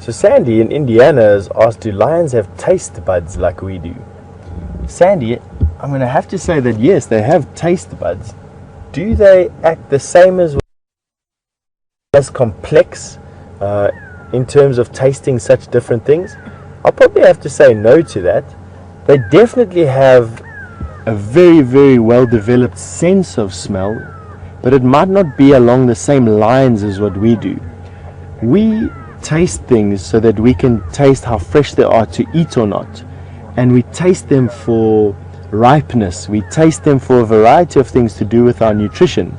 So Sandy in Indiana has asked, do lions have taste buds like we do? Sandy, I'm going to have to say that yes, they have taste buds. Do they act the same as complex in terms of tasting such different things? I'll probably have to say no to that. They definitely have a very, very well developed sense of smell, but it might not be along the same lines as what we do. We taste things so that we can taste how fresh they are to eat or not, and we taste them for ripeness. We taste them for a variety of things to do with our nutrition.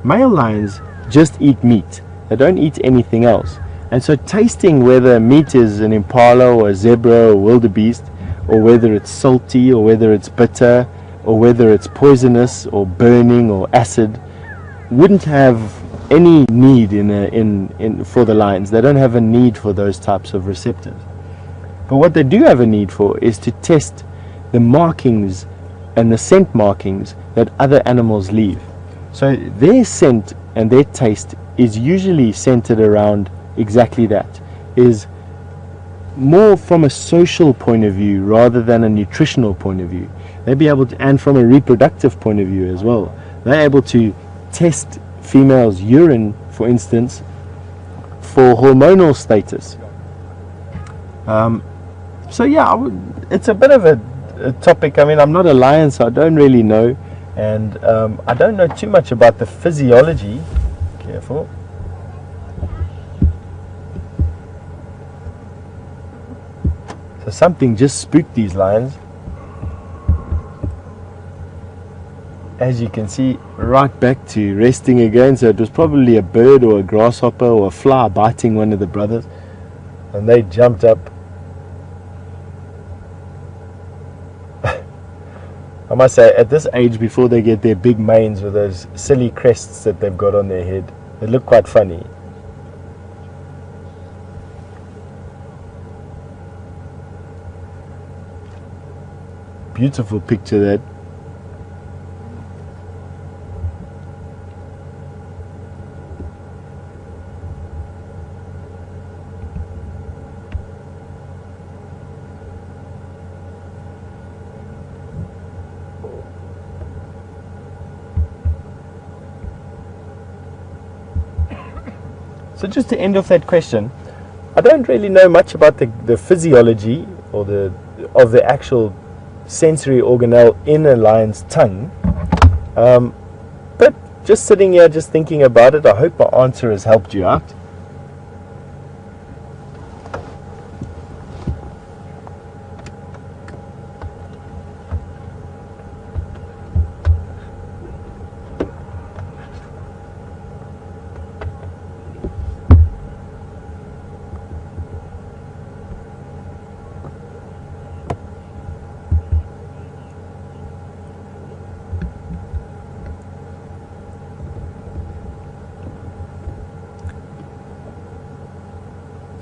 Male lions just eat meat. They don't eat anything else. And so tasting whether meat is an impala or a zebra or wildebeest, or whether it's salty or whether it's bitter or whether it's poisonous or burning or acid, wouldn't have any need for the lions. They don't have a need for those types of receptors. But what they do have a need for is to test the markings and the scent markings that other animals leave. So their scent and their taste is usually centered around exactly that, is more from a social point of view rather than a nutritional point of view. They'll be able to, and from a reproductive point of view as well, they're able to test females' urine, for instance, for hormonal status. So yeah, it's a bit of a topic. I mean, I'm not a lion, so I don't really know, and I don't know too much about the physiology. Careful. So something just spooked these lions. As you can see, right back to resting again. So it was probably a bird or a grasshopper or a fly biting one of the brothers, and they jumped up. I must say, at this age, before they get their big manes with those silly crests that they've got on their head, they look quite funny. Beautiful picture that. So just to end off that question, I don't really know much about the physiology or of the actual sensory organelle in a lion's tongue, but just sitting here just thinking about it, I hope my answer has helped you out.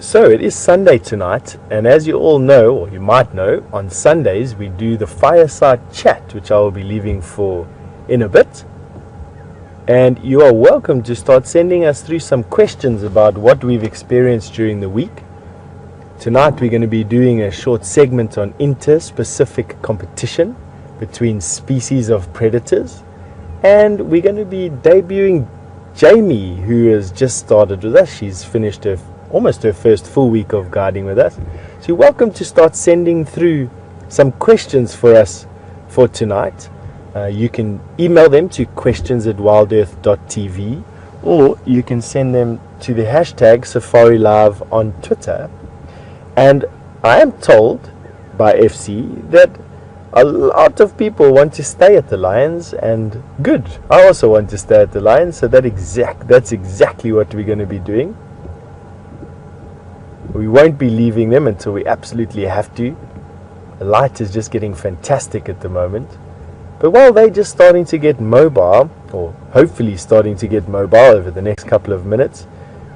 So it is Sunday tonight, and as you all know, or you might know, on Sundays we do the fireside chat, which I will be leaving for in a bit. And you are welcome to start sending us through some questions about what we've experienced during the week. Tonight we're going to be doing a short segment on interspecific competition between species of predators, and we're going to be debuting Jamie, who has just started with us. She's finished almost her first full week of guiding with us. So you're welcome to start sending through some questions for us for tonight. You can email them to questions@wildearth.tv, or you can send them to the hashtag #SafariLive on Twitter. And I am told by FC that a lot of people want to stay at the Lions, and good. I also want to stay at the Lions, so that's exactly what we're going to be doing. We won't be leaving them until we absolutely have to. The light is just getting fantastic at the moment. But while they're just starting to get mobile, or hopefully starting to get mobile over the next couple of minutes,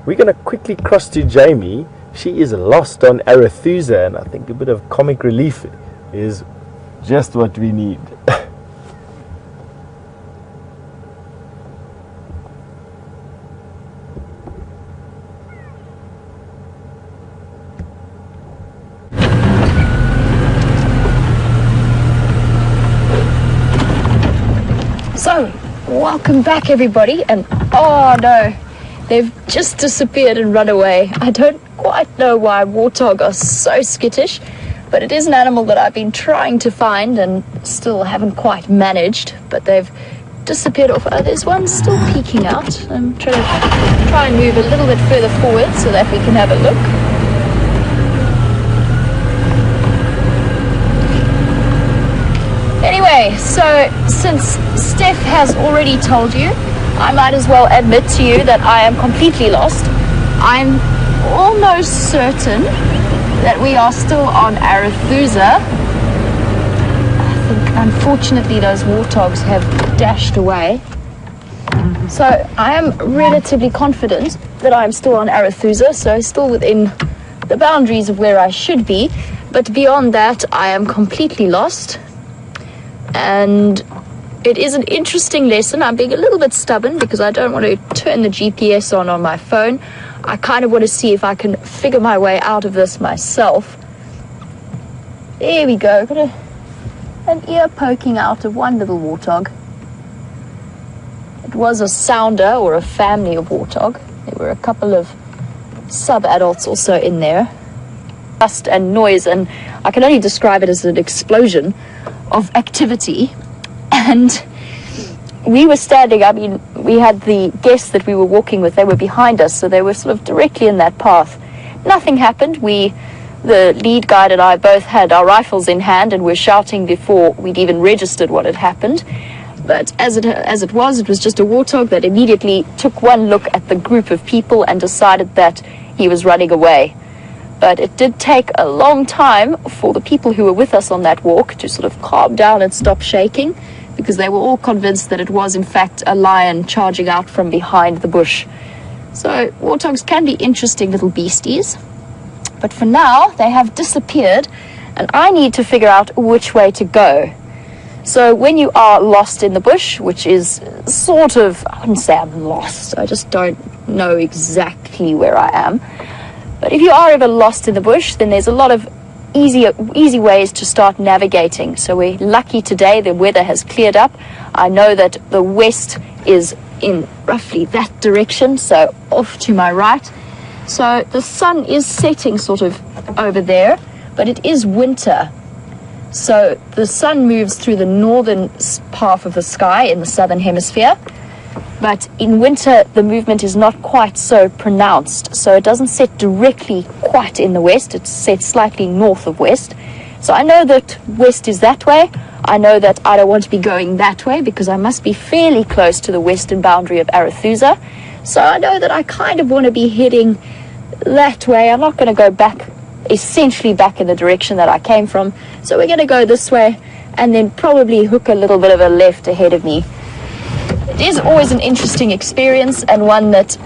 we're going to quickly cross to Jamie. She is lost on Arethusa, and I think a bit of comic relief is just what we need. So, welcome back everybody, and oh no, they've just disappeared and run away. I don't quite know why warthog are so skittish, but it is an animal that I've been trying to find and still haven't quite managed, but they've disappeared off. Oh, there's one still peeking out. I'm trying to move a little bit further forward so that we can have a look. Anyway, so since Steph has already told you, I might as well admit to you that I am completely lost. I'm almost certain that we are still on Arethusa. I think unfortunately those warthogs have dashed away. So I am relatively confident that I'm still on Arethusa, so still within the boundaries of where I should be. But beyond that, I am completely lost. And it is an interesting lesson. I'm being a little bit stubborn because I don't want to turn the GPS on my phone. I kind of want to see if I can figure my way out of this myself. There we go. Got an ear poking out of one little warthog. It was a sounder or a family of warthog. There were a couple of sub-adults also in there. Dust and noise, and I can only describe it as an explosion of activity. And we were standing, I mean, we had the guests that we were walking with, they were behind us, so they were sort of directly in that path. Nothing happened. The lead guide and I both had our rifles in hand and were shouting before we'd even registered what had happened. But as it was just a warthog that immediately took one look at the group of people and decided that he was running away. But it did take a long time for the people who were with us on that walk to sort of calm down and stop shaking, because they were all convinced that it was in fact a lion charging out from behind the bush. So warthogs can be interesting little beasties, but for now they have disappeared and I need to figure out which way to go. So when you are lost in the bush, which is sort of, I wouldn't say I'm lost, I just don't know exactly where I am. But if you are ever lost in the bush, then there's a lot of easy ways to start navigating. So we're lucky today, the weather has cleared up. I know that the west is in roughly that direction, so off to my right. So the sun is setting sort of over there, but it is winter. So the sun moves through the northern half of the sky in the southern hemisphere. But in winter, the movement is not quite so pronounced. So it doesn't set directly quite in the west. It's set slightly north of west. So I know that west is that way. I know that I don't want to be going that way because I must be fairly close to the western boundary of Arethusa. So I know that I kind of want to be heading that way. I'm not going to go back, essentially back in the direction that I came from. So we're going to go this way and then probably hook a little bit of a left ahead of me. It is always an interesting experience, and one that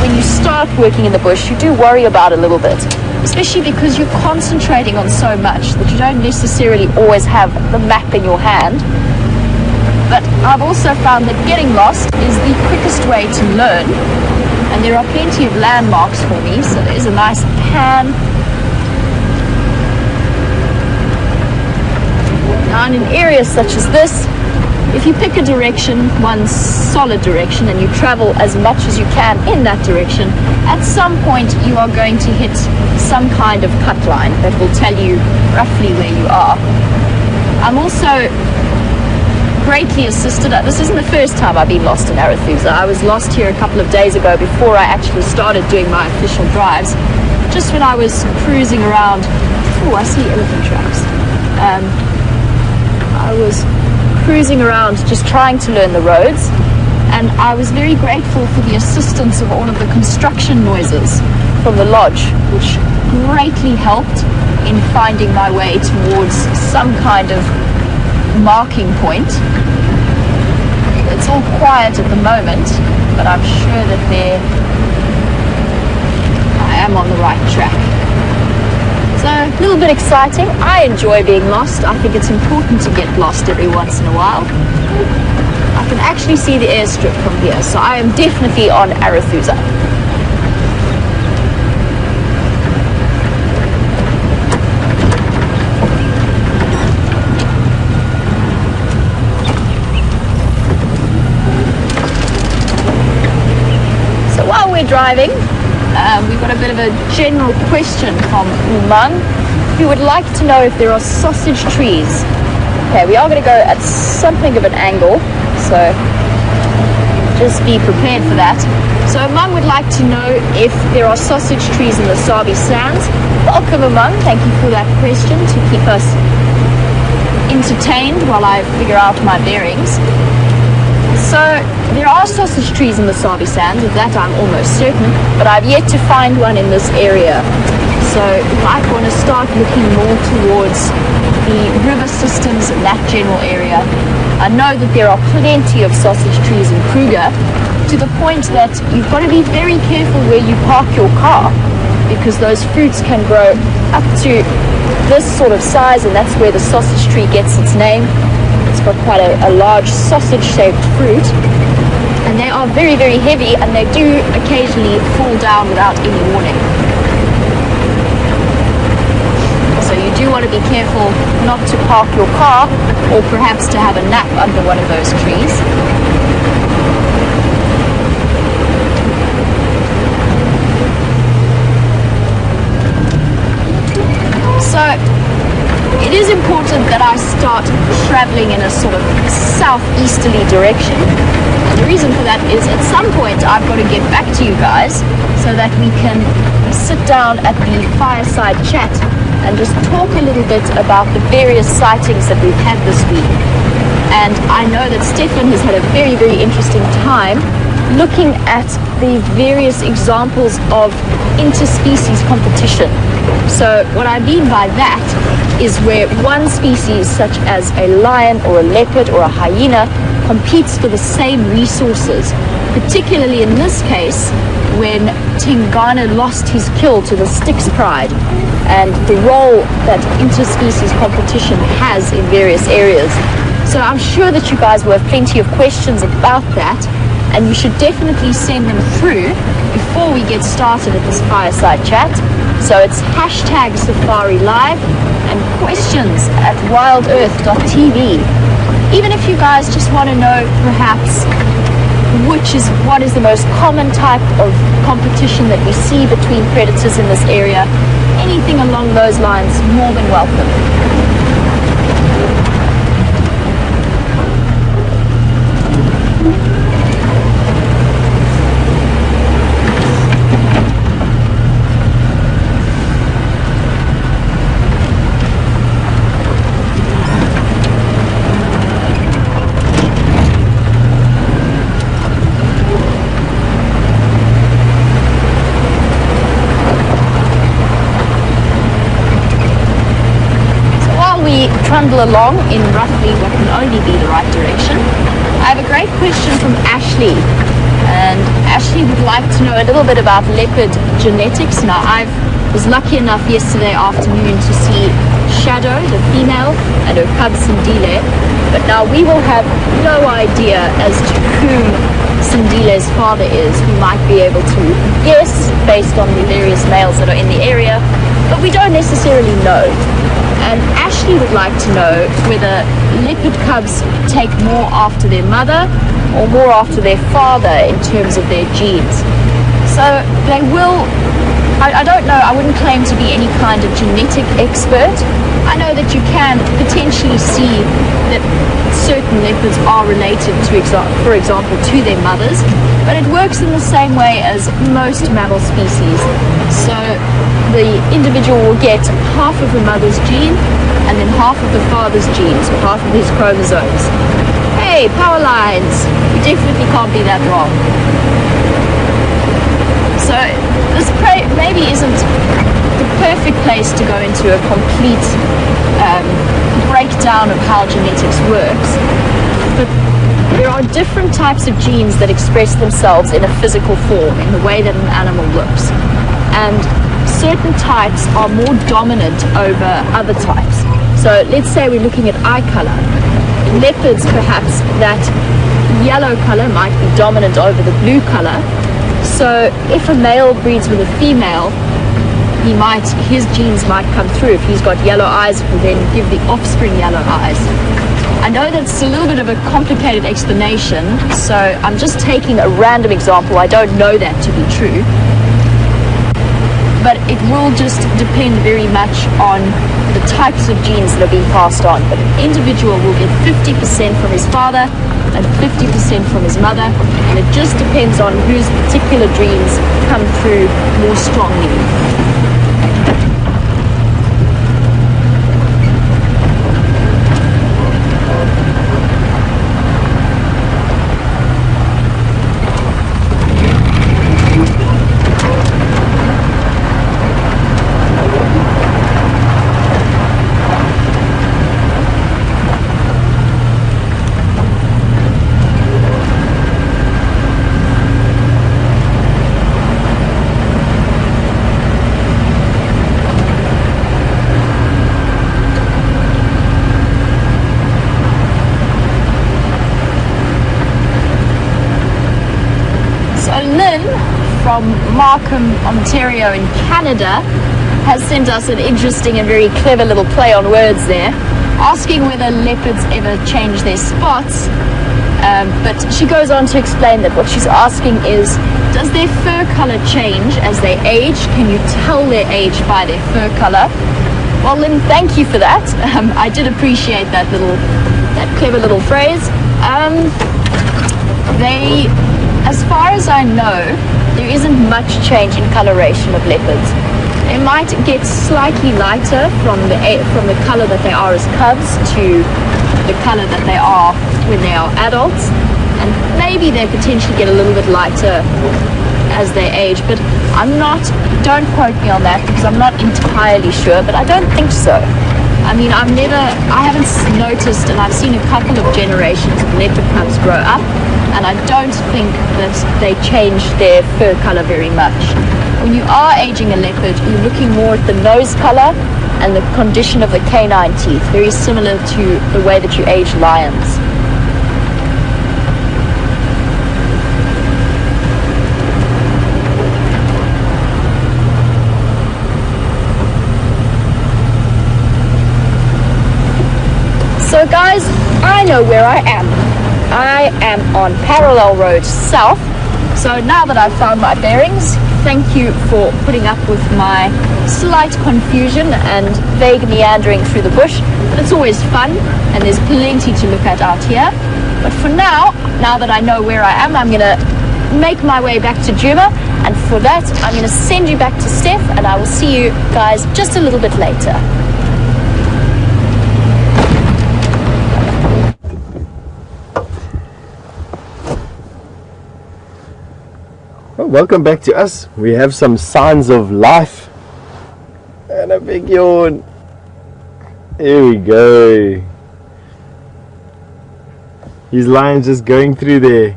when you start working in the bush you do worry about a little bit, especially because you're concentrating on so much that you don't necessarily always have the map in your hand. But I've also found that getting lost is the quickest way to learn, and there are plenty of landmarks for me. So there's a nice pan. Now in an area such as this, if you pick a direction, one solid direction, and you travel as much as you can in that direction, at some point you are going to hit some kind of cut line that will tell you roughly where you are. I'm also greatly assisted. This isn't the first time I've been lost in Arethusa. I was lost here a couple of days ago before I actually started doing my official drives, just when I was cruising around. Oh, I see elephant tracks. I was cruising around just trying to learn the roads, and I was very grateful for the assistance of all of the construction noises from the lodge, which greatly helped in finding my way towards some kind of marking point. It's all quiet at the moment, but I'm sure that I am on the right track. So a little bit exciting. I enjoy being lost. I think it's important to get lost every once in a while. I can actually see the airstrip from here, so I am definitely on Arethusa. driving, we've got a bit of a general question from Umang, who would like to know if there are sausage trees. Okay, we are going to go at something of an angle, so just be prepared for that. So Umang would like to know if there are sausage trees in the Sabi Sands. Welcome Umang, thank you for that question to keep us entertained while I figure out my bearings. So there are sausage trees in the Sabi Sands, of that I'm almost certain, but I've yet to find one in this area. So you might want to start looking more towards the river systems in that general area. I know that there are plenty of sausage trees in Kruger, to the point that you've got to be very careful where you park your car, because those fruits can grow up to this sort of size, and that's where the sausage tree gets its name. It's got quite a large sausage-shaped fruit, and they are very, very heavy, and they do occasionally fall down without any warning. So you do want to be careful not to park your car, or perhaps to have a nap under one of those trees. So it is important that I start traveling in a sort of southeasterly direction. And the reason for that is at some point I've got to get back to you guys so that we can sit down at the fireside chat and just talk a little bit about the various sightings that we've had this week. And I know that Stefan has had a very, very interesting time looking at the various examples of interspecies competition. So what I mean by that is where one species, such as a lion or a leopard or a hyena, competes for the same resources, particularly in this case when Tingana lost his kill to the Styx Pride, and the role that interspecies competition has in various areas. So I'm sure that you guys will have plenty of questions about that, and you should definitely send them through before we get started at this fireside chat. So it's #SafariLive and questions at WildEarthTV. Even if you guys just want to know perhaps what is the most common type of competition that we see between predators in this area, anything along those lines, more than welcome. Trundle along in roughly what can only be the right direction. I have a great question from Ashley, and Ashley would like to know a little bit about leopard genetics. Now I was lucky enough yesterday afternoon to see Shadow, the female, and her cub Sindile, but now we will have no idea as to whom Sindile's father is. We might be able to guess based on the various males that are in the area, but we don't necessarily know. And Ashley would like to know whether leopard cubs take more after their mother or more after their father in terms of their genes. So they will, I don't know, I wouldn't claim to be any kind of genetic expert. I know that you can potentially see that certain leopards are related to, for example, to their mothers, but it works in the same way as most mammal species. So the individual will get half of the mother's gene and then half of the father's genes, or half of his chromosomes. Hey, power lines! You definitely can't be that wrong. So this maybe isn't the perfect place to go into a complete breakdown of how genetics works, but there are different types of genes that express themselves in a physical form, in the way that an animal looks. And certain types are more dominant over other types. So let's say we're looking at eye color. In leopards, perhaps that yellow color might be dominant over the blue color. So if a male breeds with a female, his genes might come through. If he's got yellow eyes, it will then give the offspring yellow eyes. I know that's a little bit of a complicated explanation, so I'm just taking a random example. I don't know that to be true, but it will just depend very much on the types of genes that are being passed on. But an individual will get 50% from his father and 50% from his mother, and it just depends on whose particular genes come through more strongly. From Markham, Ontario in Canada has sent us an interesting and very clever little play on words there, asking whether leopards ever change their spots. But she goes on to explain that what she's asking is, does their fur color change as they age? Can you tell their age by their fur color? Well, Lynn, thank you for that. I did appreciate that clever little phrase. As far as I know, there isn't much change in coloration of leopards. They might get slightly lighter from the color that they are as cubs to the color that they are when they are adults, and maybe they potentially get a little bit lighter as they age, but don't quote me on that because I'm not entirely sure, but I don't think so. I mean, I haven't noticed, and I've seen a couple of generations of leopard cubs grow up, and I don't think that they change their fur color very much. When you are aging a leopard, you're looking more at the nose color and the condition of the canine teeth, very similar to the way that you age lions. So guys, I know where I am. I am on Parallel Road South. So now that I've found my bearings, thank you for putting up with my slight confusion and vague meandering through the bush. But it's always fun, and there's plenty to look at out here. But for now that I know where I am, I'm going to make my way back to Djuma, and for that I'm going to send you back to Steph, and I will see you guys just a little bit later. Welcome back to us. We have some signs of life and a big yawn. Here we go. These lions just going through their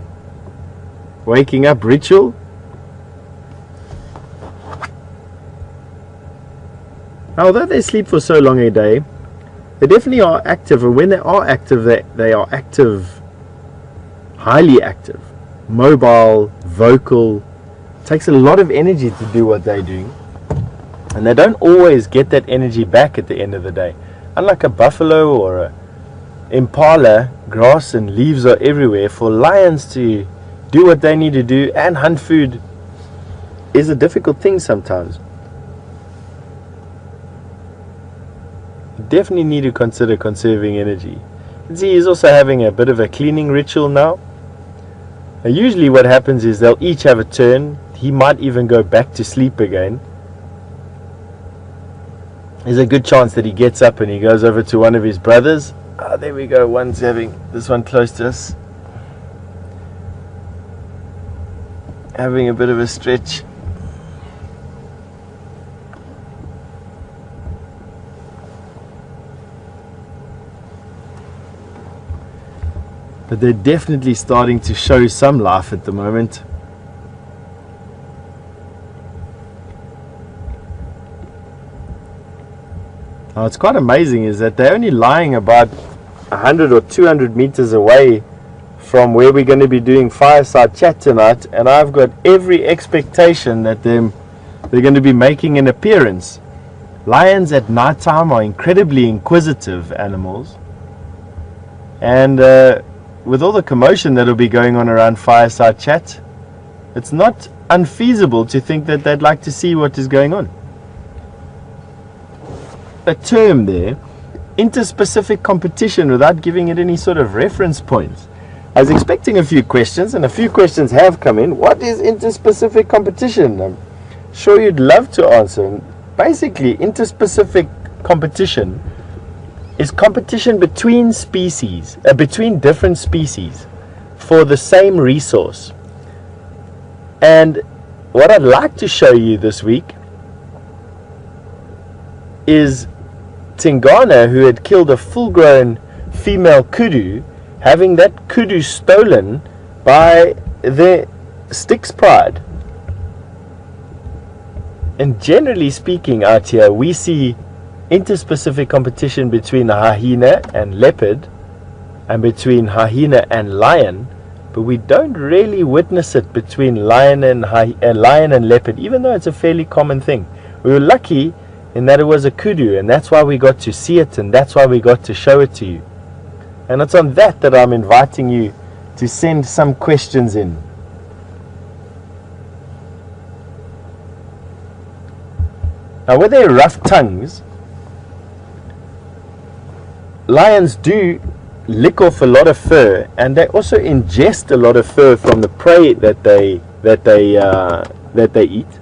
waking up ritual. Although they sleep for so long a day, they definitely are active, and when they are active, they are active, highly active, mobile, vocal. Takes a lot of energy to do what they're doing, and they don't always get that energy back at the end of the day. Unlike a buffalo or a impala, grass and leaves are everywhere. For lions to do what they need to do and hunt food is a difficult thing sometimes. You definitely need to consider conserving energy. You can see he's also having a bit of a cleaning ritual now. Now usually what happens is they'll each have a turn. He might even go back to sleep again. There's a good chance that he gets up and he goes over to one of his brothers. There we go, one's having this one close to us, having a bit of a stretch. But they're definitely starting to show some life at the moment. Now, what's quite amazing is that they're only lying about 100 or 200 meters away from where we're going to be doing fireside chat tonight, and I've got every expectation that they're going to be making an appearance. Lions at nighttime are incredibly inquisitive animals. And with all the commotion that will be going on around Fireside Chat, it's not unfeasible to think that they'd like to see what is going on. A term there, interspecific competition, without giving it any sort of reference points. I was expecting a few questions, and a few questions have come in. What is interspecific competition? I'm sure you'd love to answer. And basically, interspecific competition is competition between species, between different species for the same resource. And what I'd like to show you this week is Tingana, who had killed a full-grown female kudu, having that kudu stolen by the Styx Pride. And generally speaking out here, we see interspecific competition between hyena and leopard and between hyena and lion, but we don't really witness it between lion and leopard, even though it's a fairly common thing. We were lucky in that it was a kudu, and that's why we got to see it, and that's why we got to show it to you. And it's on that I'm inviting you to send some questions in. Now, with their rough tongues, lions do lick off a lot of fur, and they also ingest a lot of fur from the prey that they eat,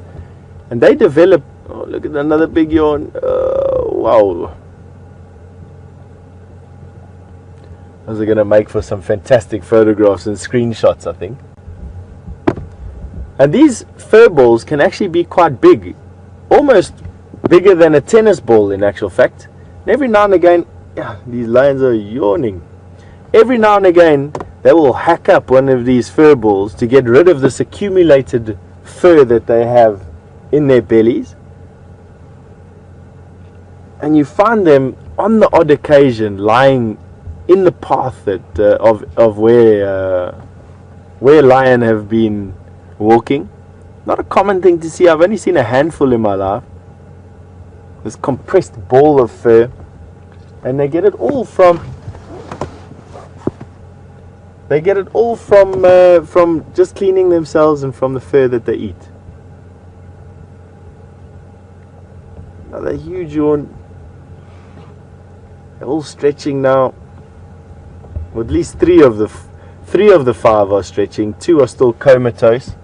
and they develop. Oh, look at another big yawn! Wow, those are going to make for some fantastic photographs and screenshots, I think. And these fur balls can actually be quite big, almost bigger than a tennis ball in actual fact. And every now and again, these lions are yawning. Every now and again, they will hack up one of these fur balls to get rid of this accumulated fur that they have in their bellies. And you find them on the odd occasion lying in the path that of where lion have been walking. Not a common thing to see. I've only seen a handful in my life. This compressed ball of fur, and they get it all from just cleaning themselves and from the fur that they eat. Another huge yawn. They're all stretching now. Well, at least three of the five are stretching. Two are still comatose.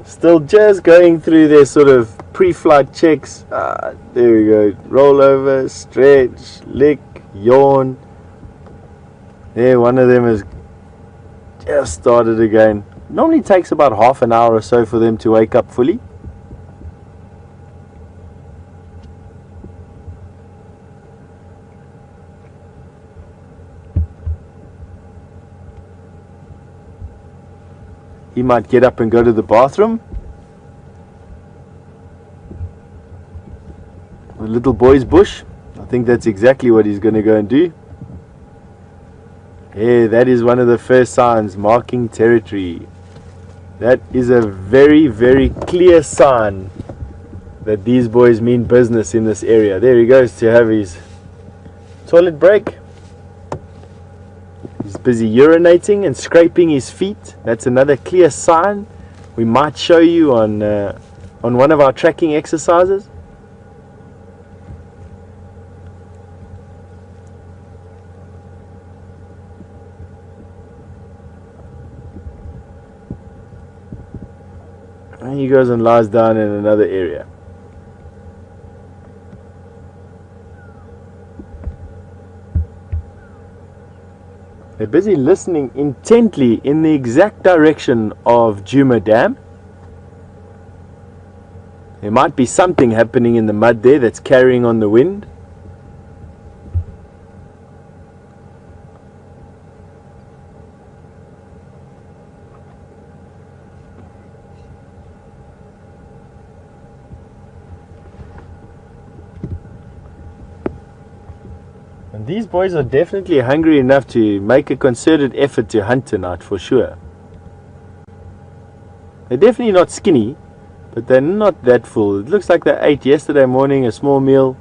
Still just going through their sort of pre-flight checks. There we go. Roll over, stretch, lick, yawn. There, one of them has just started again. Normally takes about half an hour or so for them to wake up fully. He might get up and go to the bathroom. A little boy's bush. I think that's exactly what he's going to go and do. Yeah, that is one of the first signs, marking territory. That is a very, very clear sign that these boys mean business in this area. There he goes to have his toilet break. He's busy urinating and scraping his feet. That's another clear sign. We might show you on one of our tracking exercises. And he goes and lies down in another area. They're busy listening intently in the exact direction of Djuma Dam. There might be something happening in the mud there that's carrying on the wind. And these boys are definitely hungry enough to make a concerted effort to hunt tonight for sure. They're definitely not skinny, but they're not that full. It looks like they ate yesterday morning a small meal,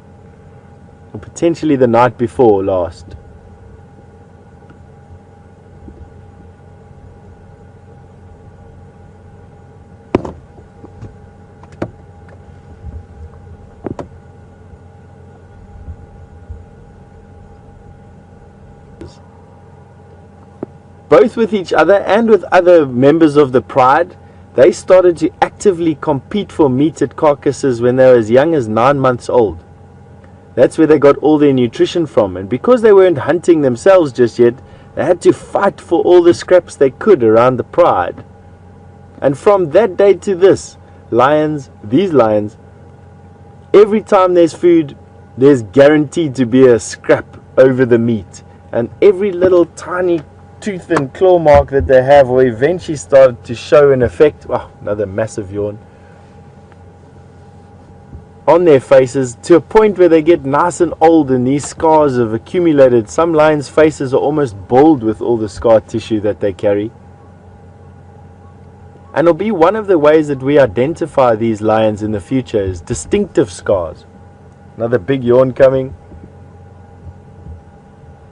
or potentially the night before last. Both with each other and with other members of the pride, they started to actively compete for meat at carcasses when they were as young as 9 months old. That's where they got all their nutrition from, and because they weren't hunting themselves just yet, they had to fight for all the scraps they could around the pride. And from that day to this, these lions, every time there's food, there's guaranteed to be a scrap over the meat, and every little tiny tooth and claw mark that they have will eventually start to show an effect. Wow, another massive yawn. On their faces, to a point where they get nice and old and these scars have accumulated. Some lions' faces are almost bald with all the scar tissue that they carry. And it'll be one of the ways that we identify these lions in the future is distinctive scars. Another big yawn coming.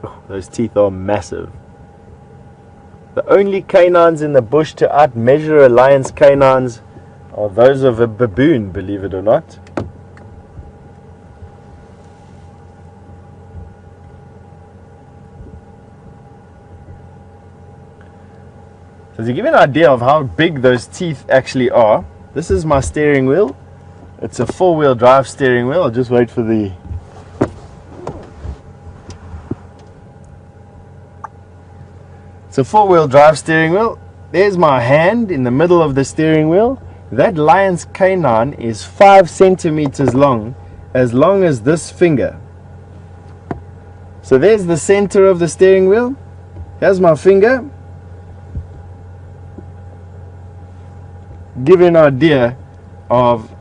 Oh, those teeth are massive. The only canines in the bush to outmeasure a lion's canines are those of a baboon, believe it or not. So to give you an idea of how big those teeth actually are, this is my steering wheel. It's a 4-wheel drive steering wheel. I'll just wait for the... It's a 4-wheel drive steering wheel. There's my hand in the middle of the steering wheel. That lion's canine is 5 centimeters long as this finger. So there's the center of the steering wheel. Here's my finger. Give you an idea of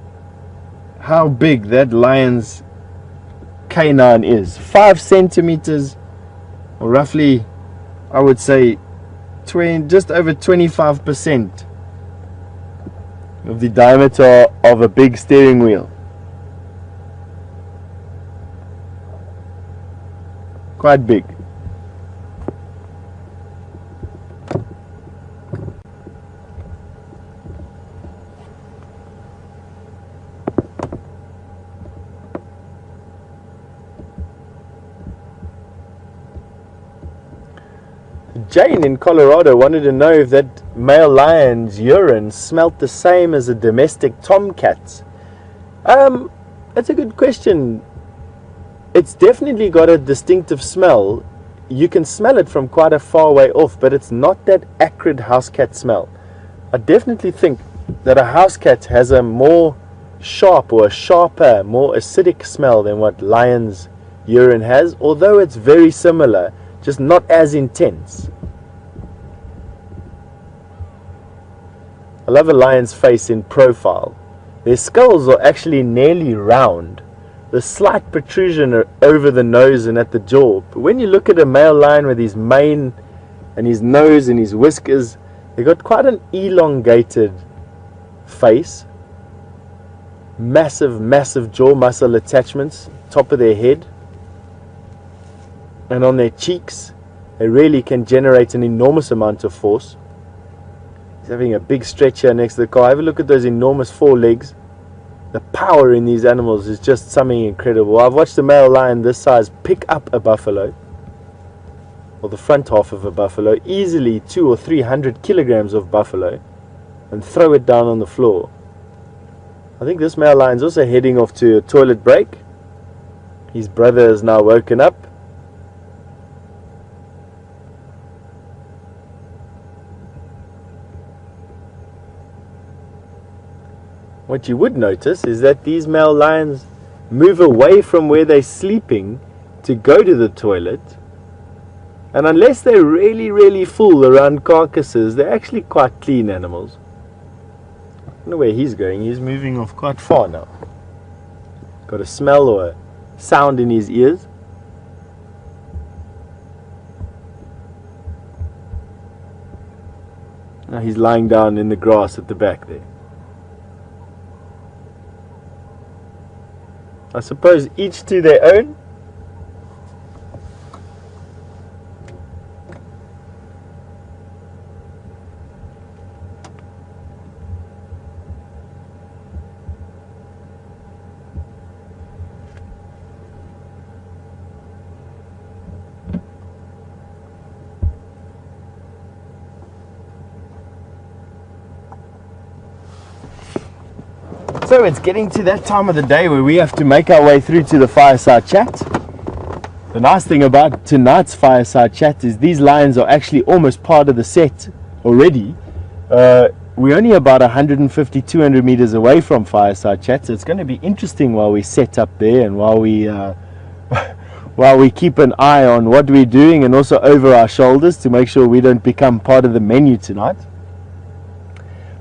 how big that lion's canine is. 5 centimeters, or roughly, I would say, just over 25% of the diameter of a big steering wheel. Quite big. Jane in Colorado wanted to know if that male lion's urine smelt the same as a domestic tomcat's. That's a good question. It's definitely got a distinctive smell. You can smell it from quite a far way off, but it's not that acrid house cat smell. I definitely think that a house cat has a more sharp or a sharper, more acidic smell than what lion's urine has, although it's very similar, just not as intense. I love a lion's face in profile. Their skulls are actually nearly round. The slight protrusion over the nose and at the jaw. But when you look at a male lion with his mane and his nose and his whiskers, they've got quite an elongated face. Massive jaw muscle attachments, top of their head. And on their cheeks, they really can generate an enormous amount of force. He's having a big stretch here next to the car. Have a look at those enormous forelegs. The power in these animals is just something incredible. I've watched a male lion this size pick up a buffalo, or the front half of a buffalo, easily 200 or 300 kilograms of buffalo, and throw it down on the floor. I think this male lion's also heading off to a toilet break. His brother is now woken up. What you would notice is that these male lions move away from where they're sleeping to go to the toilet, and unless they're really full around carcasses, they're actually quite clean animals. I don't know where he's going. He's moving off quite far now. Got a smell or a sound in his ears. He's lying down in the grass at the back there. I suppose each to their own. So it's getting to that time of the day where we have to make our way through to the fireside chat. The nice thing about tonight's fireside chat is these lions are actually almost part of the set already. We're only about 150, 200 meters away from fireside chat, so it's going to be interesting while we set up there and while we while we keep an eye on what we're doing and also over our shoulders to make sure we don't become part of the menu tonight.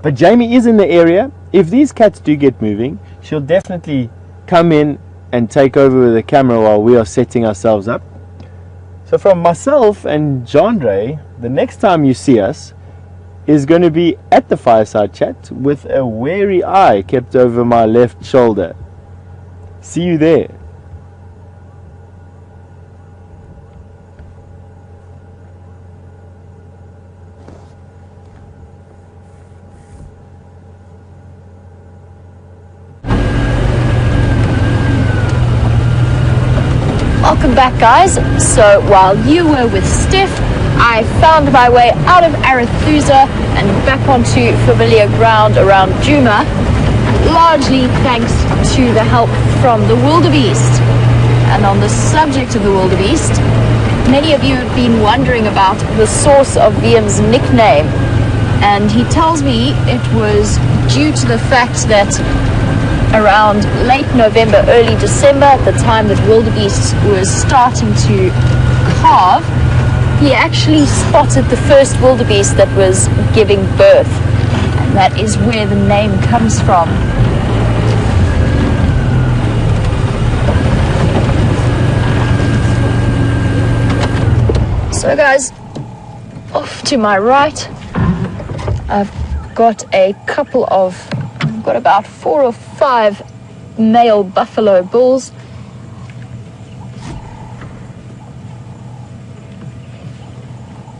But Jamie is in the area. If these cats do get moving, she'll definitely come in and take over with the camera while we are setting ourselves up. So from myself and Jandre, the next time you see us is going to be at the fireside chat with a wary eye kept over my left shoulder. See you there. Welcome back, guys. So while you were with Steph, I found my way out of Arethusa and back onto familiar ground around Djuma, largely thanks to the help from the wildebeest. And on the subject of the wildebeest, many of you have been wondering about the source of Liam's nickname, and he tells me it was due to the fact that around late November, early December, at the time that wildebeest was starting to calve, he actually spotted the first wildebeest that was giving birth, and that is where the name comes from. So guys, off to my right, I've got about 4 or 5 male buffalo bulls.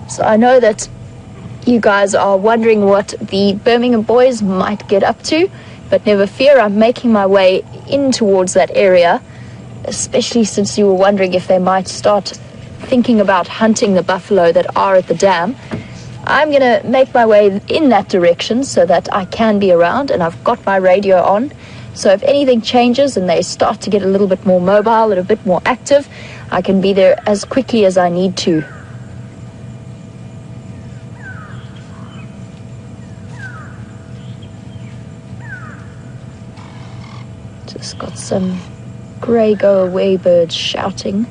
So I know that you guys are wondering what the Birmingham boys might get up to, but never fear, I'm making my way in towards that area, especially since you were wondering if they might start thinking about hunting the buffalo that are at the dam. I'm going to make my way in that direction so that I can be around, and I've got my radio on. So if anything changes and they start to get a little bit more mobile and a bit more active, I can be there as quickly as I need to. Just got some grey go-away birds shouting.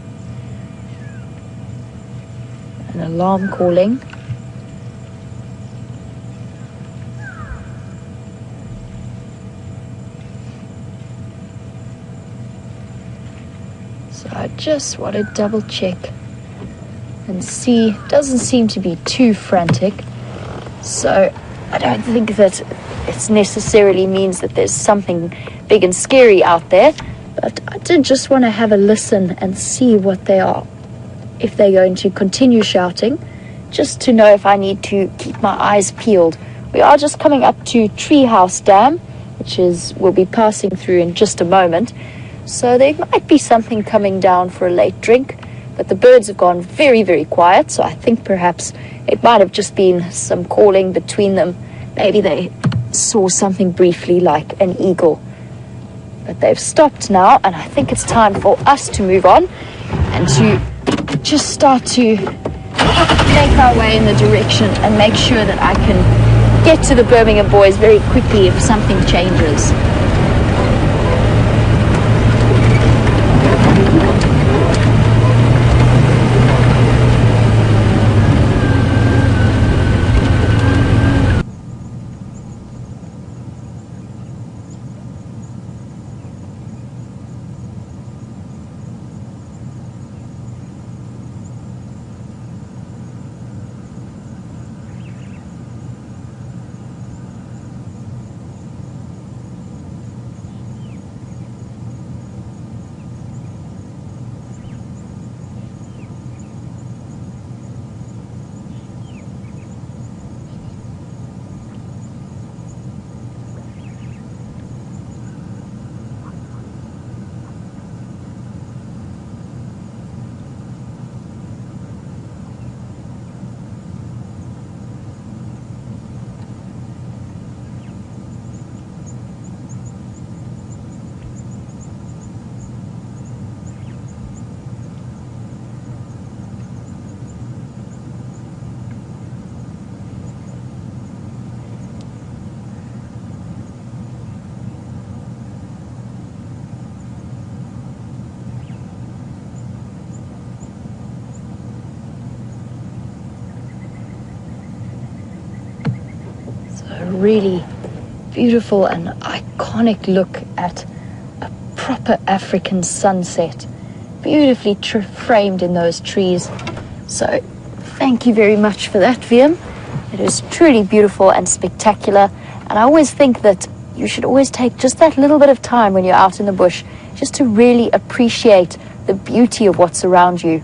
An alarm calling. So I just want to double check and see. Doesn't seem to be too frantic, so I don't think that it necessarily means that there's something big and scary out there, but I did just want to have a listen and see what they are, if they're going to continue shouting, just to know if I need to keep my eyes peeled. We are just coming up to Treehouse Dam, which we'll be passing through in just a moment. So there might be something coming down for a late drink, but the birds have gone very, very quiet, so I think perhaps it might have just been some calling between them. Maybe they saw something briefly like an eagle. But they've stopped now, and I think it's time for us to move on and to just start to make our way in the direction and make sure that I can get to the Birmingham boys very quickly if something changes. a really beautiful and iconic look at a proper African sunset, beautifully framed in those trees. So thank you very much for that, Viam. It is truly beautiful and spectacular, and I always think that you should always take just that little bit of time when you're out in the bush just to really appreciate the beauty of what's around you,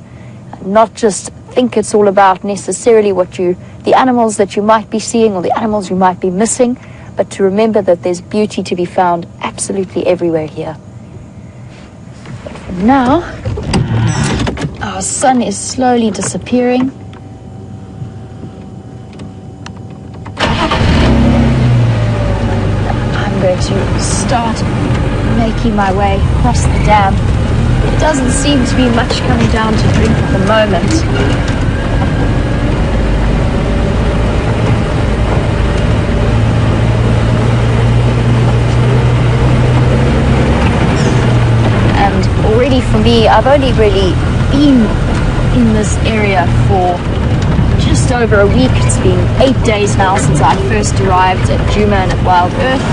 and not just think it's all about necessarily the animals that you might be seeing or the animals you might be missing, but to remember that there's beauty to be found absolutely everywhere here. But for now, our sun is slowly disappearing. I'm going to start making my way across the dam. It doesn't seem to be much coming down to drink at the moment. And already for me, I've only really been in this area for just over a week. It's been 8 days now since I first arrived at Djuma and at Wild Earth,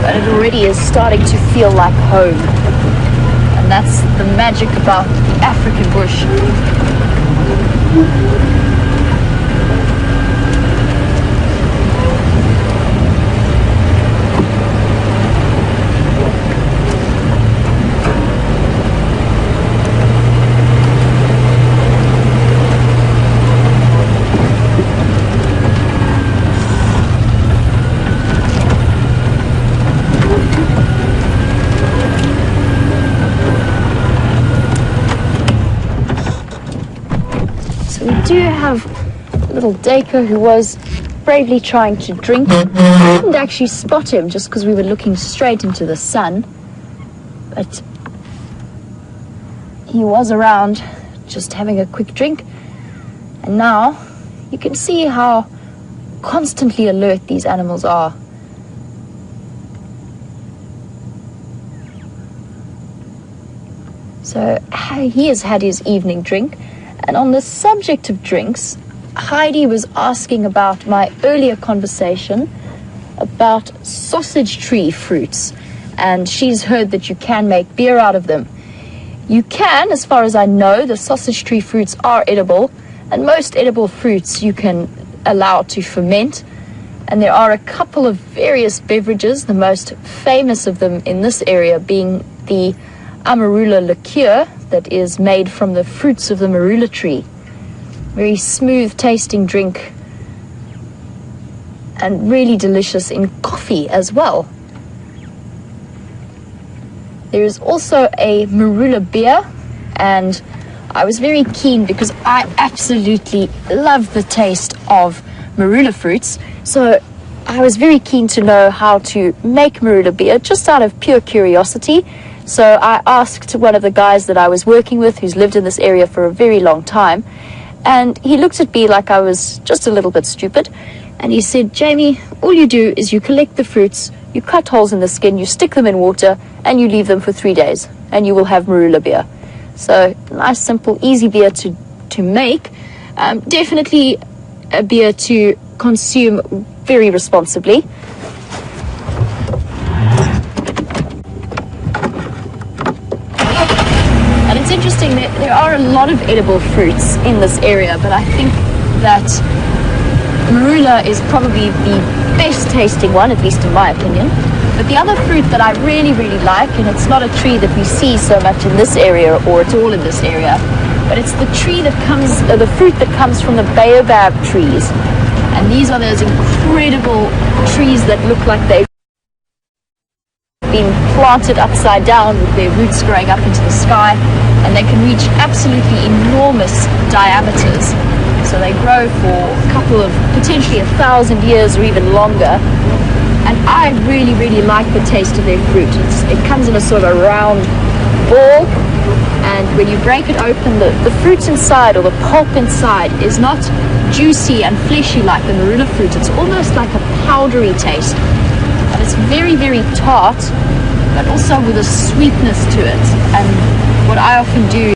but it already is starting to feel like home. And that's the magic about the African bush. We do have little Dacre, who was bravely trying to drink. I didn't actually spot him just because we were looking straight into the sun, but he was around just having a quick drink. And now you can see how constantly alert these animals are. So he has had his evening drink. And on the subject of drinks, Heidi was asking about my earlier conversation about sausage tree fruits, and she's heard that you can make beer out of them. You can, as far as I know. The sausage tree fruits are edible, and most edible fruits you can allow to ferment. And there are a couple of various beverages, the most famous of them in this area being the amarula liqueur, that is made from the fruits of the marula tree. Very smooth tasting drink and really delicious in coffee as well. There is also a marula beer, and I was very keen because I absolutely love the taste of marula fruits, so I was very keen to know how to make marula beer just out of pure curiosity. So I asked one of the guys that I was working with, who's lived in this area for a very long time, and he looked at me like I was just a little bit stupid, and he said, "Jamie, all you do is you collect the fruits, you cut holes in the skin, you stick them in water, and you leave them for 3 days, and you will have marula beer." So nice, simple, easy beer to make. Definitely a beer to consume very responsibly. It's interesting that there are a lot of edible fruits in this area, but I think that marula is probably the best tasting one, at least in my opinion. But the other fruit that I really, really like, and it's not a tree that we see so much in this area or at all in this area, but it's the tree that comes, the fruit that comes from the baobab trees. And these are those incredible trees that look like they've been planted upside down with their roots growing up into the sky, and they can reach absolutely enormous diameters. So they grow for a couple of, potentially 1,000 years or even longer. And I really, really like the taste of their fruit. It comes in a sort of a round ball, and when you break it open, the fruit inside, or the pulp inside, is not juicy and fleshy like the marula fruit. It's almost like a powdery taste. And it's very, very tart, but also with a sweetness to it. And what I often do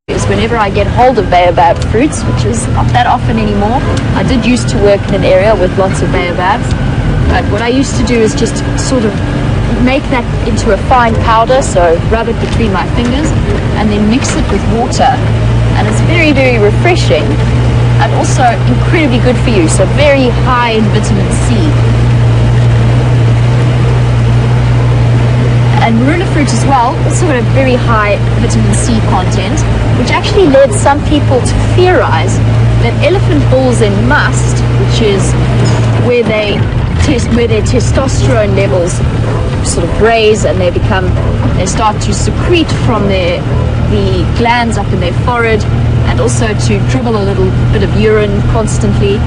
is whenever I get hold of baobab fruits, which is not that often anymore. I did used to work in an area with lots of baobabs, but what I used to do is just sort of make that into a fine powder, so rub it between my fingers and then mix it with water, and it's very, very refreshing and also incredibly good for you, so very high in vitamin C. And marula fruit as well, also got a very high vitamin C content, which actually led some people to theorize that elephant bulls in must, which is where their testosterone levels sort of raise and they start to secrete from the glands up in their forehead, and also to dribble a little bit of urine constantly,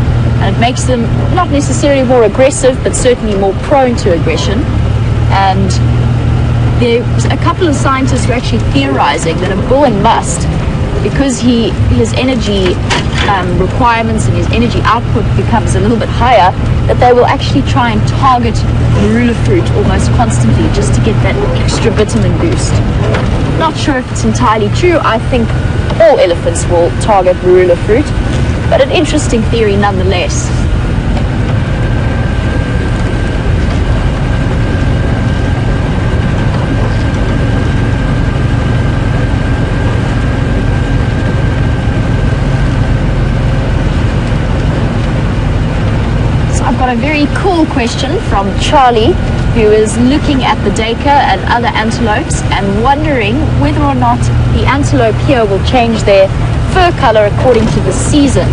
and it makes them not necessarily more aggressive, but certainly more prone to aggression. And there's a couple of scientists who are actually theorizing that a bull in must, because his energy requirements and his energy output becomes a little bit higher, that they will actually try and target marula fruit almost constantly just to get that extra vitamin boost. Not sure if it's entirely true. I think all elephants will target marula fruit, but an interesting theory nonetheless. Got a very cool question from Charlie, who is looking at the deka and other antelopes and wondering whether or not the antelope here will change their fur color according to the season.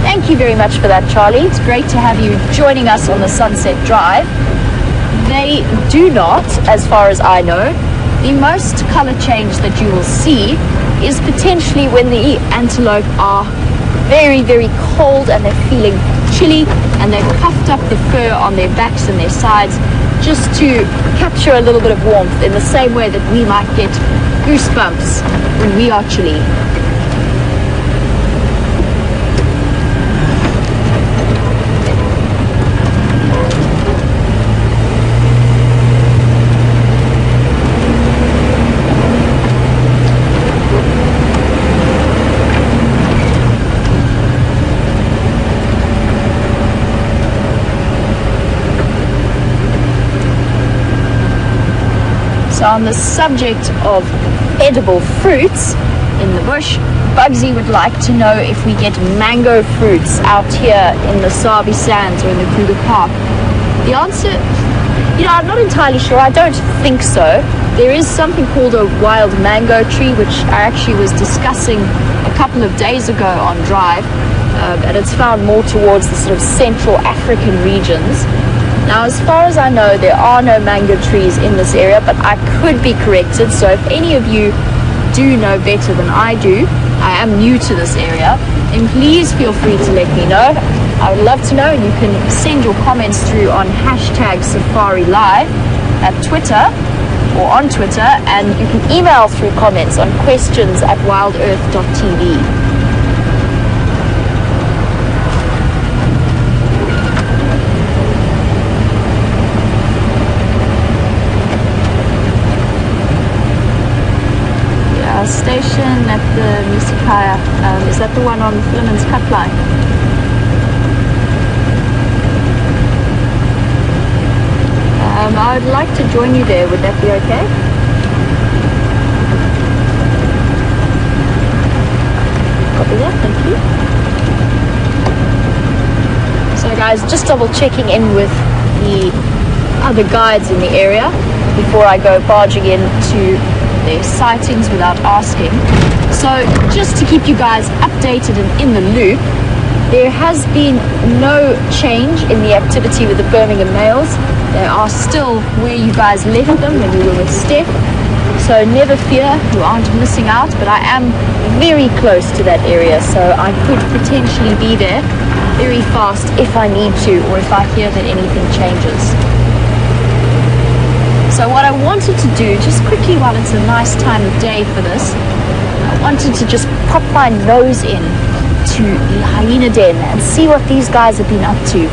Thank you very much for that, Charlie. It's great to have you joining us on the Sunset Drive. They do not, as far as I know. The most color change that you will see is potentially when the antelope are very, very cold and they're feeling chilly, and they've puffed up the fur on their backs and their sides just to capture a little bit of warmth, in the same way that we might get goosebumps when we are chilly. So on the subject of edible fruits in the bush, Bugsy would like to know if we get mango fruits out here in the Sabi Sands or in the Kruger Park. The answer, I'm not entirely sure. I don't think so. There is something called a wild mango tree, which I actually was discussing a couple of days ago on Drive, and it's found more towards the sort of Central African regions. Now, as far as I know, there are no mango trees in this area, but I could be corrected. So if any of you do know better than I do, I am new to this area, then please feel free to let me know. I would love to know, and you can send your comments through on #SafariLive at Twitter or on Twitter, and you can email through comments on questions@WildEarth.tv. Station at the Musikaya. Is that the one on Fleming's Cut Line? I would like to join you there. Would that be okay? Copy that, thank you. So guys, just double checking in with the other guides in the area before I go barging into their sightings without asking. So just to keep you guys updated and in the loop, there has been no change in the activity with the Birmingham males. They are still where you guys left them when we were with Steph. So never fear, you aren't missing out, but I am very close to that area, so I could potentially be there very fast if I need to, or if I hear that anything changes. So what I wanted to do, just quickly while it's a nice time of day for this, I wanted to just pop my nose in to the hyena den and see what these guys have been up to.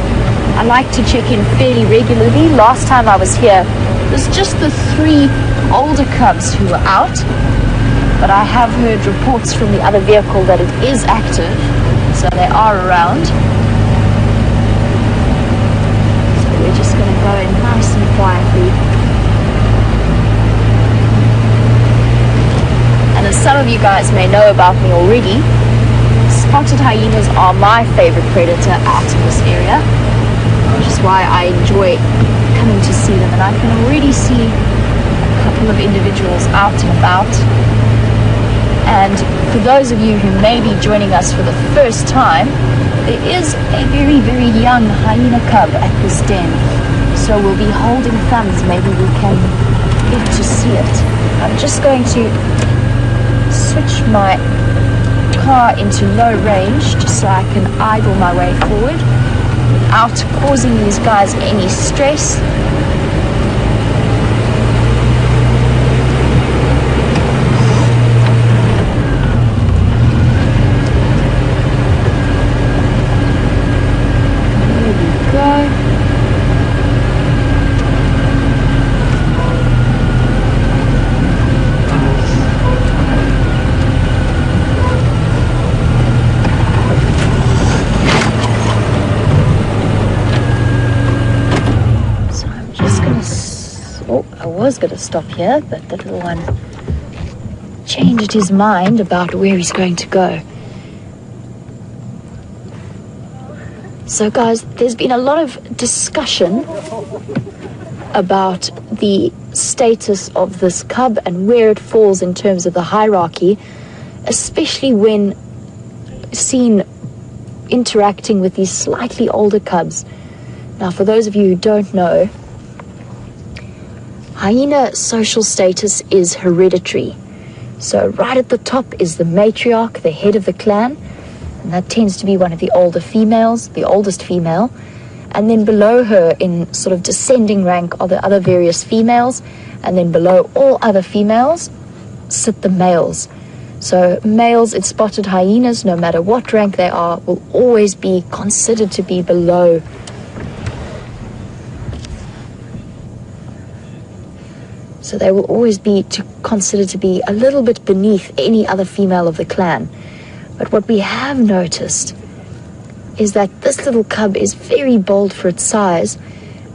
I like to check in fairly regularly. Last time I was here, it was just the 3 older cubs who were out. but I have heard reports from the other vehicle that it is active, so they are around. So we're just going to go in nice and quietly. And as some of you guys may know about me already, spotted hyenas are my favorite predator out in this area, which is why I enjoy coming to see them. And I can already see a couple of individuals out and about. And for those of you who may be joining us for the first time, there is a very, very young hyena cub at this den. So we'll be holding thumbs. Maybe we can get to see it. I'm just going to switch my car into low range just so I can idle my way forward without causing these guys any stress. There we go. I was going to stop here, but the little one changed his mind about where he's going to go. So guys, there's been a lot of discussion about the status of this cub and where it falls in terms of the hierarchy, especially when seen interacting with these slightly older cubs. Now, for those of you who don't know, hyena social status is hereditary. So right at the top is the matriarch, the head of the clan, and that tends to be one of the older females, the oldest female. And then below her in sort of descending rank are the other various females, and then below all other females sit the males. So males in spotted hyenas, no matter what rank they are, will always be considered to be below. So they will always be considered to be a little bit beneath any other female of the clan. But what we have noticed is that this little cub is very bold for its size,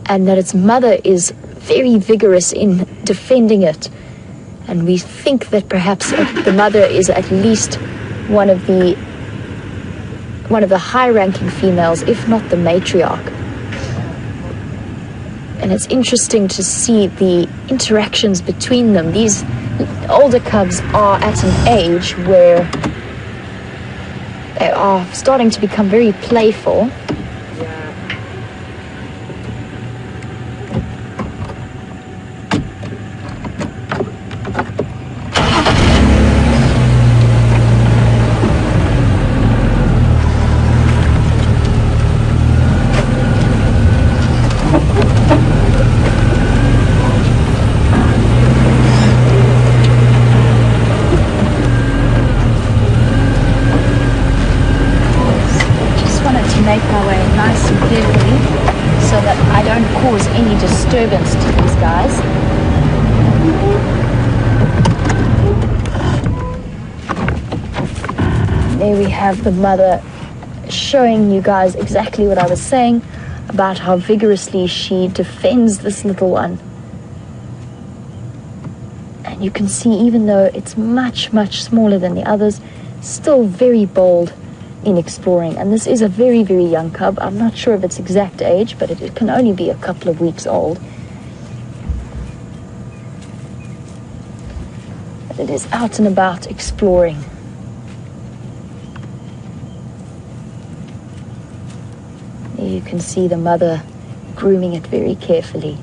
and that its mother is very vigorous in defending it. And we think that perhaps the mother is at least one of the high-ranking females, if not the matriarch. And it's interesting to see the interactions between them. These older cubs are at an age where they are starting to become very playful. Make my way nice and carefully so that I don't cause any disturbance to these guys. There we have the mother showing you guys exactly what I was saying about how vigorously she defends this little one. And you can see, even though it's much, much smaller than the others, still very bold in exploring. And this is a very, very young cub. I'm not sure of its exact age, but it can only be a couple of weeks old. But it is out and about exploring. There you can see the mother grooming it very carefully.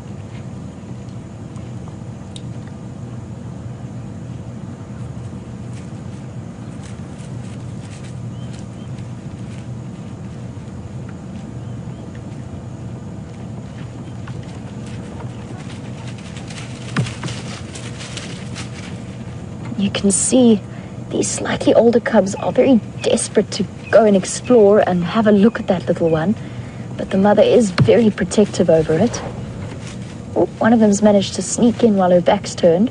You can see these slightly older cubs are very desperate to go and explore and have a look at that little one, but the mother is very protective over it. Oh, one of them's managed to sneak in while her back's turned.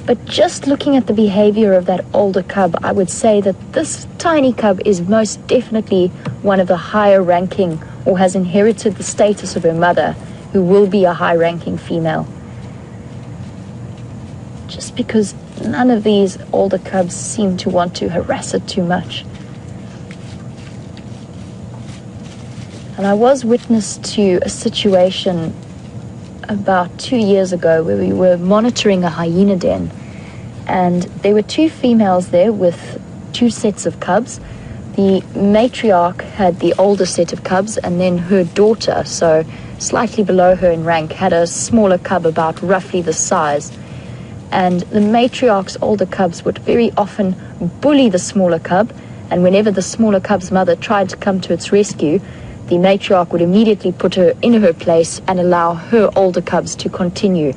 But just looking at the behavior of that older cub, I would say that this tiny cub is most definitely one of the higher ranking, or has inherited the status of her mother, who will be a high ranking female. Just because none of these older cubs seem to want to harass it too much. And I was witness to a situation about 2 years ago where we were monitoring a hyena den, and there were 2 females there with 2 sets of cubs. The matriarch had the older set of cubs, and then her daughter, so slightly below her in rank, had a smaller cub about roughly the size. And the matriarch's older cubs would very often bully the smaller cub, and whenever the smaller cub's mother tried to come to its rescue, the matriarch would immediately put her in her place and allow her older cubs to continue.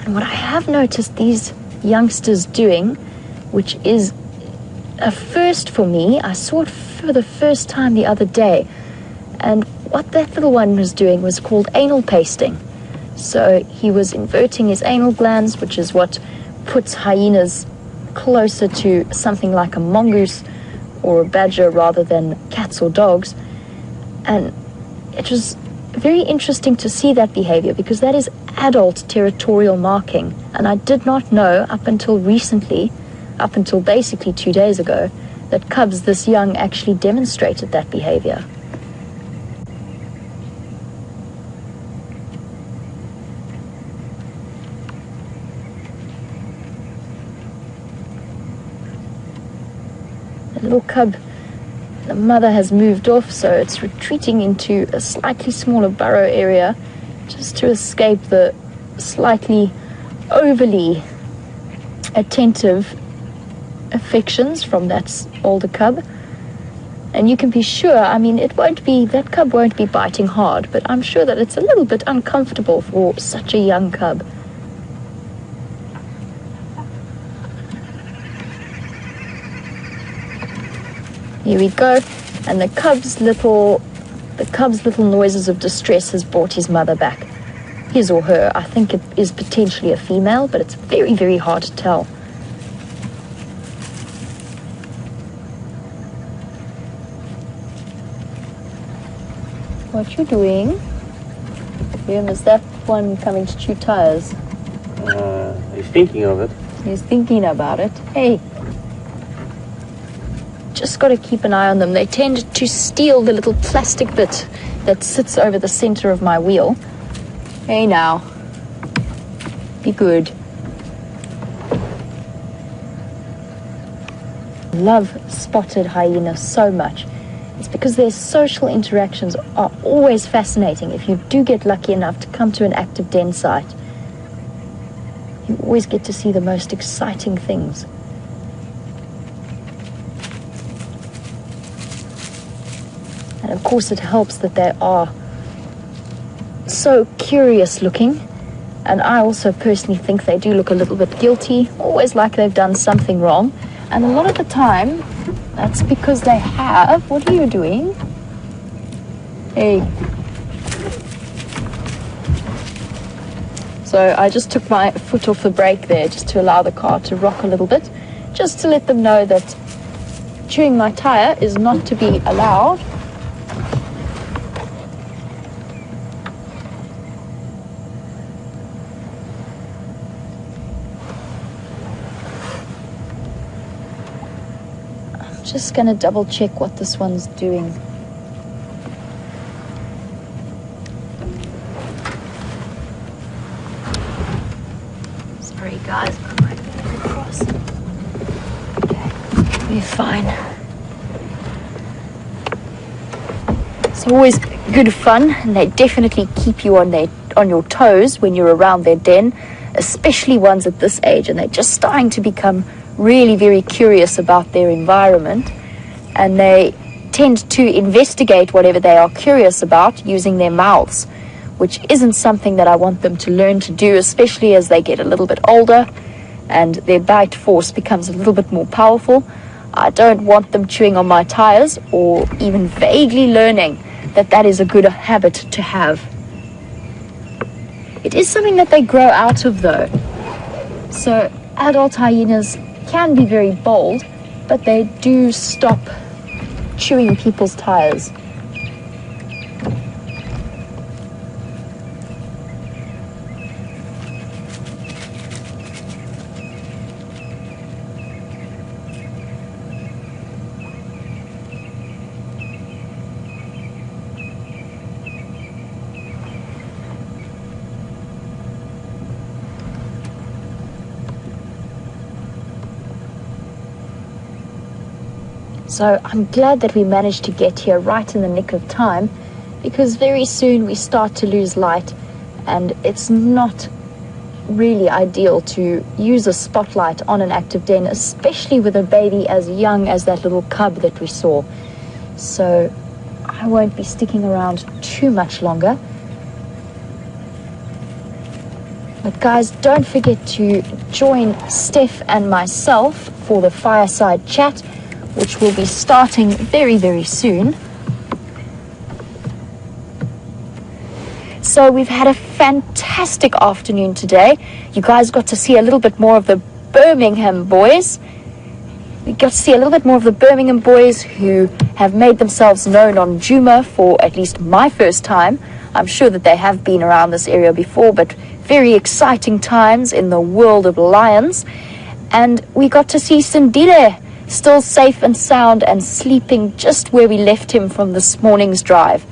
And what I have noticed these youngsters doing, which is a first for me, I saw it for the first time the other day, and what that little one was doing was called anal pasting. So he was inverting his anal glands, which is what puts hyenas closer to something like a mongoose or a badger rather than cats or dogs. And it was very interesting to see that behavior, because that is adult territorial marking. And I did not know up until recently, up until basically 2 days ago, that cubs this young actually demonstrated that behavior. The little cub, the mother has moved off, so it's retreating into a slightly smaller burrow area just to escape the slightly overly attentive affections from that older cub. And you can be sure, I mean, that cub won't be biting hard, but I'm sure that it's a little bit uncomfortable for such a young cub. Here we go, and the cub's little noises of distress has brought his mother back. His or her, I think it is potentially a female, but it's very, very hard to tell. What you doing? Is that one coming to chew tires? He's thinking of it. He's thinking about it. Hey. Just got to keep an eye on them. They tend to steal the little plastic bit that sits over the center of my wheel. Hey now. Be good. Love spotted hyenas so much. It's because their social interactions are always fascinating. If you do get lucky enough to come to an active den site, you always get to see the most exciting things. And of course it helps that they are so curious looking, and I also personally think they do look a little bit guilty, always like they've done something wrong. And a lot of the time that's because they have. What are you doing? Hey. So I just took my foot off the brake there just to allow the car to rock a little bit, just to let them know that chewing my tire is not to be allowed. Just gonna double check what this one's doing. Sorry guys, I might get across. Okay, we're fine. It's always good fun, and they definitely keep you on your toes when you're around their den, especially ones at this age, and they're just starting to become really very curious about their environment, and they tend to investigate whatever they are curious about using their mouths, which isn't something that I want them to learn to do, especially as they get a little bit older and their bite force becomes a little bit more powerful. I don't want them chewing on my tires or even vaguely learning that that is a good habit to have. It is something that they grow out of though. So adult hyenas can be very bold, but they do stop chewing people's tires. So I'm glad that we managed to get here right in the nick of time, because very soon we start to lose light and it's not really ideal to use a spotlight on an active den, especially with a baby as young as that little cub that we saw. So I won't be sticking around too much longer. But guys, don't forget to join Steph and myself for the fireside chat, which will be starting very, very soon. So we've had a fantastic afternoon today. You guys got to see a little bit more of the Birmingham boys. We got to see a little bit more of the Birmingham boys who have made themselves known on Djuma for at least my first time. I'm sure that they have been around this area before, but very exciting times in the world of lions. And we got to see Sindile, still safe and sound and sleeping just where we left him from this morning's drive.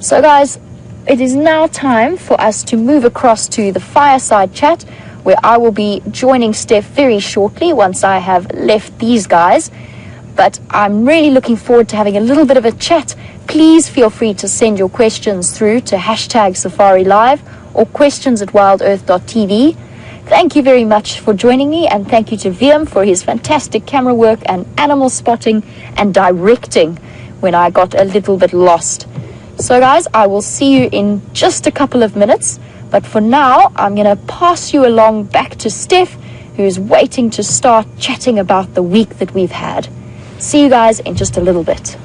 So guys, it is now time for us to move across to the fireside chat, where I will be joining Steph very shortly once I have left these guys. But I'm really looking forward to having a little bit of a chat. Please feel free to send your questions through to #SafariLive or questions@WildEarth.tv. Thank you very much for joining me, and thank you to Wiem for his fantastic camera work and animal spotting and directing when I got a little bit lost. So guys, I will see you in just a couple of minutes, but for now I'm going to pass you along back to Steph, who's waiting to start chatting about the week that we've had. See you guys in just a little bit.